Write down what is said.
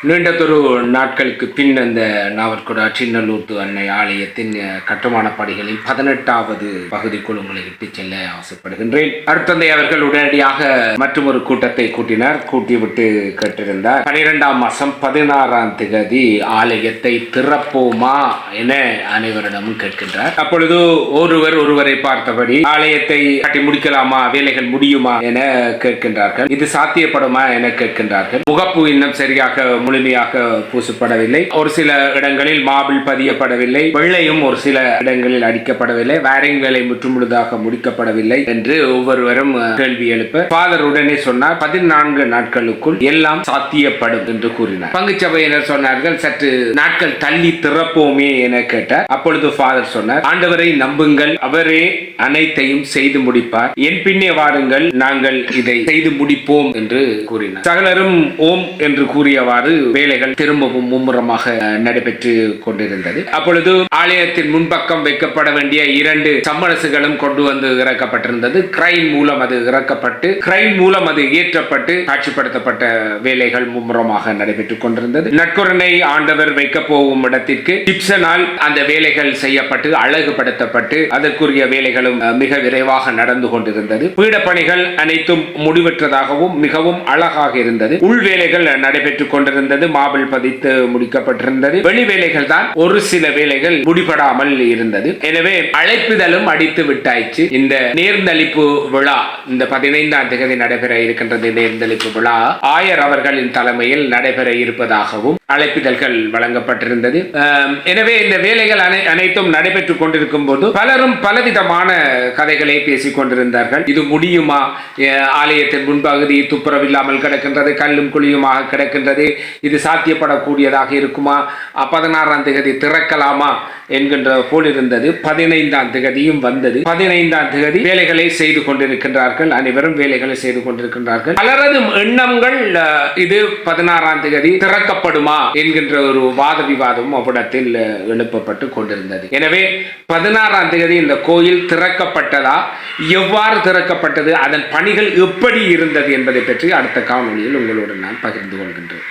நீண்டதொரு நாட்களுக்கு பின் அந்த நாவற்குடா சின்னலூர்து அன்னை ஆலயத்தின் கட்டுமான பணிகளில் 18வது பகுதிக்குள் உங்களை விட்டு செல்ல ஆசைப்படுகின்றேன். அருட்தந்தை அவர்கள் உடனடியாக மற்றொரு கூட்டத்தை கூட்டினார். கூட்டிவிட்டு கேட்டிருந்தார், 12ஆம் மாதம் 16ஆம் தேதி ஆலயத்தை திறப்போமா என அனைவரிடமும் கேட்கின்றார். அப்பொழுது ஒருவரை பார்த்தபடி ஆலயத்தை கட்டி முடிக்கலாமா, வேலைகள் முடியுமா என கேட்கின்றார்கள். இது சாத்தியப்படுமா என கேட்கின்றார்கள். முகப்பு இன்னும் சரியாக முழுமையாக பூசப்படவில்லை. ஒரு சில இடங்களில் மாபிள் பதியப்படவில்லை. வெள்ளையும் ஒரு சில இடங்களில் அடிக்கப்படவில்லை. வயரிங் வேலை முற்றுமுழுதாக முடிக்கப்படவில்லை என்று ஒவ்வொருவரும் கேள்வி எழுப்ப ஃபாதர் உடனே சொன்னார், 14 நாட்களுக்குள் எல்லாம் சாத்தியப்படும் என்று கூறினார். பங்குச்சபையினர் சொன்னார்கள், சற்று நாட்கள் தள்ளி திறப்போமே என கேட்டார். அப்பொழுது ஃபாதர் சொன்னார், ஆண்டவரை நம்புங்கள், அவரே அனைத்தையும் செய்து முடிப்பார். என் பின்னே வாருங்கள், நாங்கள் இதை செய்து முடிப்போம் என்று கூறினார். சகலரும் ஓம் என்று கூறியவாறு வேலைகள் திரும்பவும் மும்முரமாக நடைபெற்று கொண்டிருந்தது. அப்பொழுது ஆலயத்தின் முன்பக்கம் வைக்கப்பட வேண்டிய 2 சம்மரசுகளும் கொண்டு வந்து இறக்கப்பட்டிருந்தது. கிரைன் மூலம் அது இறக்கப்பட்டு கிரைன் மூலம் அது ஏற்றப்பட்டு காட்சிப்படுத்தப்பட்ட வேலைகள் மும்முரமாக நடைபெற்றுக் கொண்டிருந்தது. நற்கருணை ஆண்டவர் வைக்க போகும் இடத்திற்கு டிப்சனால் அந்த வேலைகள் செய்யப்பட்டு அழகுபடுத்தப்பட்டு அதற்குரிய வேலைகளும் மிக விரைவாக நடந்து கொண்டிருந்தது. பீடப்பணிகள் அனைத்தும் முடிவற்றதாகவும் மிகவும் அழகாக இருந்தது. உள் வேலைகள் நடைபெற்றுக் கொண்டிருந்தது. மாபிள் பதித்து முடிக்கப்பட்டிருந்தது. வெளி வேலைகள் தான் ஒரு சில வேலைகள் முடிபடாமல் இருந்தது. எனவே அழைப்புதலும் அடித்து விட்டாயிற்று. இந்த நேர்ந்தளிப்பு விழா இந்த 15ஆம் தேதி நடைபெற இருக்கின்றது. நேர்ந்தளிப்பு விழா ஆயர் அவர்களின் தலைமையில் நடைபெற இருப்பதாகவும் அழைப்புதல்கள் வழங்கப்பட்டிருந்தது. எனவே இந்த வேலைகள் அனைத்தும் நடைபெற்றுக் கொண்டிருக்கும் போது பலரும் பலவிதமான கதைகளை பேசிக் கொண்டிருந்தார்கள். இது முடியுமா, ஆலயத்தின் முன்பகுதி துப்புரவில்லாமல் கிடக்கின்றது, கல்லும் குழியுமாக கிடக்கின்றது, இது சாத்தியப்படக்கூடியதாக இருக்குமா, 16ஆம் தேதி திறக்கலாமா என்கின்ற போல் இருந்தது. 15ஆம் தேதியும் வந்தது. 15ஆம் தேதி வேலைகளை செய்து கொண்டிருக்கின்றார்கள். அனைவரும் வேலைகளை செய்து கொண்டிருக்கின்றார்கள். பலரது எண்ணங்கள் இது 16ஆம் தேதி திறக்கப்படுமா என்கின்ற ஒரு வாத விவாதமும் அவ்விடத்தில் எழுப்பப்பட்டு கொண்டிருந்தது. எனவே 16ஆம் தேதி இந்த கோயில் திறக்கப்பட்டதா, எவ்வாறு திறக்கப்பட்டது, அதன் பணிகள் எப்படி இருந்தது என்பதை பற்றி அடுத்த காணொளியில் உங்களோடு நான் பகிர்ந்து கொள்கின்றேன்.